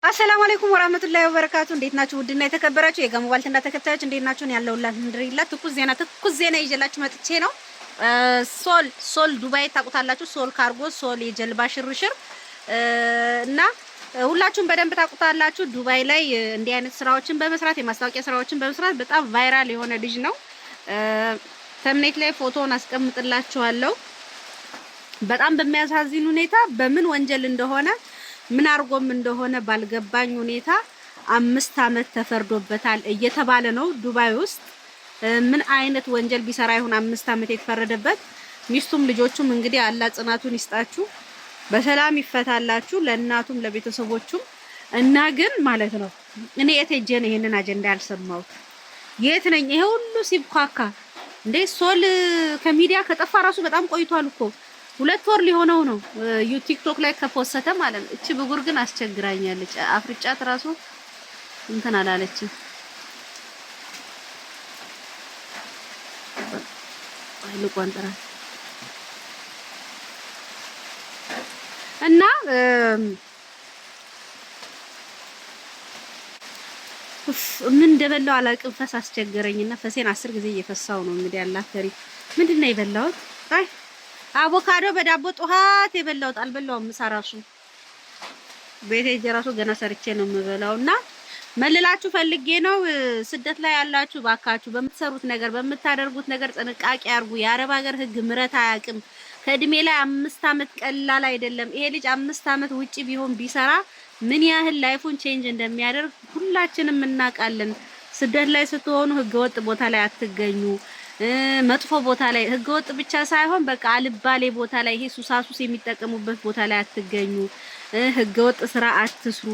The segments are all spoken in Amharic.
አሰላሙ አለይኩም ወራህመቱላሂ ወበረካቱ። እንዴት ናችሁ? ውድና የተከበራችሁ የጋሞ ባልትና ተከታዮች እንዴት ናችሁ? ያለውላ አልሐምዱሊላህ። ትኩስ ዜና ይዤላችሁ መጥቼ ነው። ሶል ዱባይ ታውቁታላችሁ። ሶል ካርጎ፣ ሶል የጀልባ ሽርሽር እና ሁላችሁም በደንብ ታውቁታላችሁ። ዱባይ ላይ እንዲህ አይነት ስራዎችን በመስራት የማስታወቂያ ስራዎችን በመስራት በጣም ቫይራል የሆነ ልጅ ነው። ተምኔት ላይ ፎቶውን አስቀምጥላችኋለሁ። በጣም በሚያሳዝን ሁኔታ በምን ወንጀል እንደሆነ ምን አርጎም እንደሆነ ባልገባኝ ሁኔታ 5 አመት ተፈርዶበታል እየተባለ ነው። ዱባይ ውስጥ ምን አይነት ወንጀል ቢሰራ ይሁን 5 አመት የተፈረደበት? ሚስቱም ልጆቹም እንግዲህ አላህ ጽናቱን ይስጣችሁ፣ በሰላም ይፈታላችሁ፣ ለእናቱም ለቤተሰቦቹም። እና ግን ማለት ነው እኔ የት ሄጄ ነው ይሄንን አጀንዳ ያልሰማሁት? የት ነኝ? ይሄ ሁሉ ሲብኳካ እንዴ! ሶል ከሚዲያ ከጠፋ ራሱ በጣም ቆይቷል እኮ 2 ወር ሊሆነው ነው ቲክቶክ ላይ ከፖሰተ ማለት ነው። እቺ ብጉር ግን አስቸግራኛለች። አፍርጫት ራሱ እንትን አላለች አይልቆንጥራ እና ምን እንደበላው አላውቅም። ፈስ አስቸገረኝና ፈሴን 10 ጊዜ እየፈሳው ነው እንግዲህ ያላፈሪ ምንድነው የበላሁት? አይ አቮካዶ በዳቦ ጧት የበላሁት አልበላውም። ምሳራሱ ቤቴ ጀራሱ ገና ሰርቼ ነው የምበላውና መልላችሁ ፈልጌ ነው። ስደት ላይ ያላችሁ ባካችሁ በምትሰሩት ነገር በምታደርጉት ነገር ጥንቃቄ አርጉ። የአረብ ሀገር ህግ ምረት አያውቅም። ከእድሜ ላይ 5 አመት ቀላል አይደለም። ይሄ ልጅ 5 አመት ውጪ ቢሆን ቢሰራ ምን ያህል ላይፉን ቼንጅ እንደሚያደርግ ሁላችንም እናውቃለን። ስደት ላይ ስትሆኑ ህገወጥ ቦታ ላይ አትገኙ። መጥፎ ቦታ ላይ ህገወጥ ብቻ ሳይሆን በቃ አልባሌ ቦታ ላይ ይሄ ሱሳሱስ የሚጠቀሙበት ቦታ ላይ አትገኙ። ህገወጥ ስራ አትስሩ።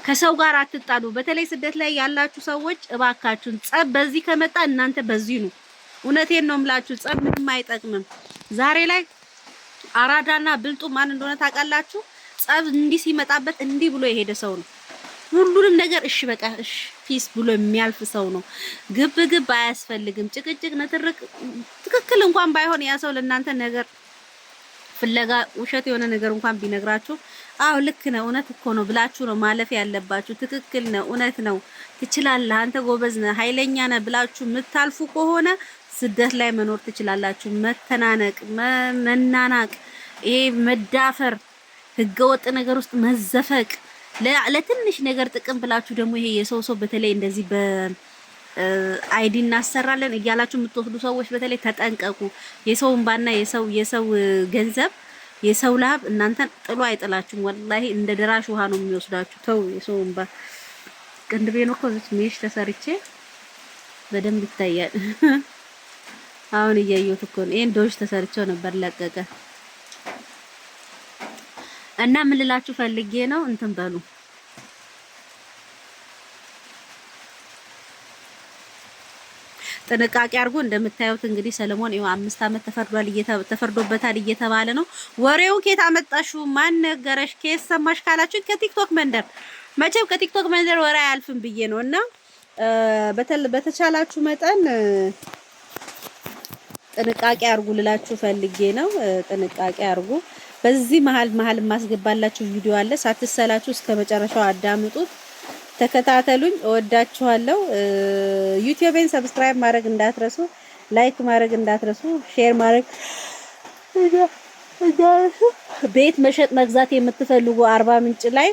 ከሰው ጋር አትጣሉ። በተለይ ስደት ላይ ያላችሁ ሰዎች እባካችሁን ጸብ በዚህ ከመጣ እናንተ በዚህ ነው። እውነቴን ነው የምላችሁ፣ ጸብ ምንም አይጠቅምም። ዛሬ ላይ አራዳና ብልጡ ማን እንደሆነ ታውቃላችሁ? ጸብ እንዲህ ሲመጣበት እንዲህ ብሎ የሄደ ሰው ነው። ሁሉንም ነገር እሺ በቃ እሺ ፒስ ብሎ የሚያልፍ ሰው ነው። ግብ አያስፈልግም። ጭቅጭቅ፣ ንትርክ ትክክል እንኳን ባይሆን ያ ሰው ለእናንተ ነገር ፍለጋ ውሸት የሆነ ነገር እንኳን ቢነግራችሁ አው ልክ ነው እውነት እኮ ነው ብላችሁ ነው ማለፍ ያለባችሁ። ትክክል ነው፣ እውነት ነው፣ ትችላለህ፣ አንተ ጎበዝ ነህ፣ ኃይለኛ ነህ ብላችሁ የምታልፉ ከሆነ ስደት ላይ መኖር ትችላላችሁ። መተናነቅ፣ መናናቅ፣ ይሄ መዳፈር፣ ህገወጥ ነገር ውስጥ መዘፈቅ ለትንሽ ነገር ጥቅም ብላችሁ ደግሞ ይሄ የሰው በተለይ እንደዚህ በአይዲ እናሰራለን እያላችሁ የምትወስዱ ሰዎች በተለይ ተጠንቀቁ። የሰው እንባና የሰው ገንዘብ የሰው ላብ እናንተን ጥሎ አይጥላችሁም። ወላሂ እንደ ደራሽ ውሃ ነው የሚወስዳችሁ። ተው የሰው እንባ ቅንድቤ ነው እኮ እዚህ ሜሽ ተሰርቼ በደንብ ይታያል። አሁን እያየሁት እኮ ነው። ይሄን ዶሽ ተሰርቼው ነበር ለቀቀ። እና ምን ልላችሁ ፈልጌ ነው እንትን በሉ ጥንቃቄ አድርጉ። እንደምታዩት እንግዲህ ሰለሞን ይኸው 5 አመት ተፈርዶበታል እየተባለ ነው። ወሬው ከየት አመጣሽው? ማን ነገረሽ? ከየት ሰማሽ ካላችሁ ከቲክቶክ መንደር። መቼም ከቲክቶክ መንደር ወሬ አያልፍም ብዬ ነውና በተቻላችሁ መጠን ጥንቃቄ አድርጉ ልላችሁ ፈልጌ ነው። ጥንቃቄ አድርጉ። በዚህ መሀል ማስገባላችሁ ቪዲዮ አለ። ሳትሰላችሁ እስከ መጨረሻው አዳምጡት፣ ተከታተሉኝ። እወዳችኋለሁ። ዩቲዩብን ሰብስክራይብ ማድረግ እንዳትረሱ፣ ላይክ ማድረግ እንዳትረሱ፣ ሼር ማድረግ እንዳትረሱ። ቤት መሸጥ መግዛት የምትፈልጉ አርባ ምንጭ ላይ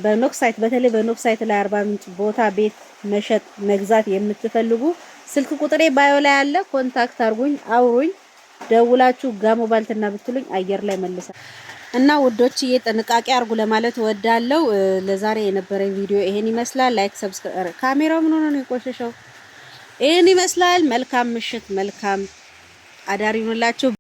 በኖክሳይት በተለይ በኖክሳይት ላይ አርባ ምንጭ ቦታ ቤት መሸጥ መግዛት የምትፈልጉ ስልክ ቁጥሬ ባዮ ላይ አለ። ኮንታክት አርጉኝ፣ አውሩኝ። ደውላችሁ ጋሞ ባልትና ብትሉኝ አየር ላይ መልሳ እና ውዶችዬ ጥንቃቄ አርጉ ለማለት እወዳለሁ። ለዛሬ የነበረኝ ቪዲዮ ይሄን ይመስላል። ላይክ ሰብስክራይብ። ካሜራው ምን ሆነ ነው የቆሸሸው? ይሄን ይመስላል። መልካም ምሽት፣ መልካም አዳር ይሁንላችሁ።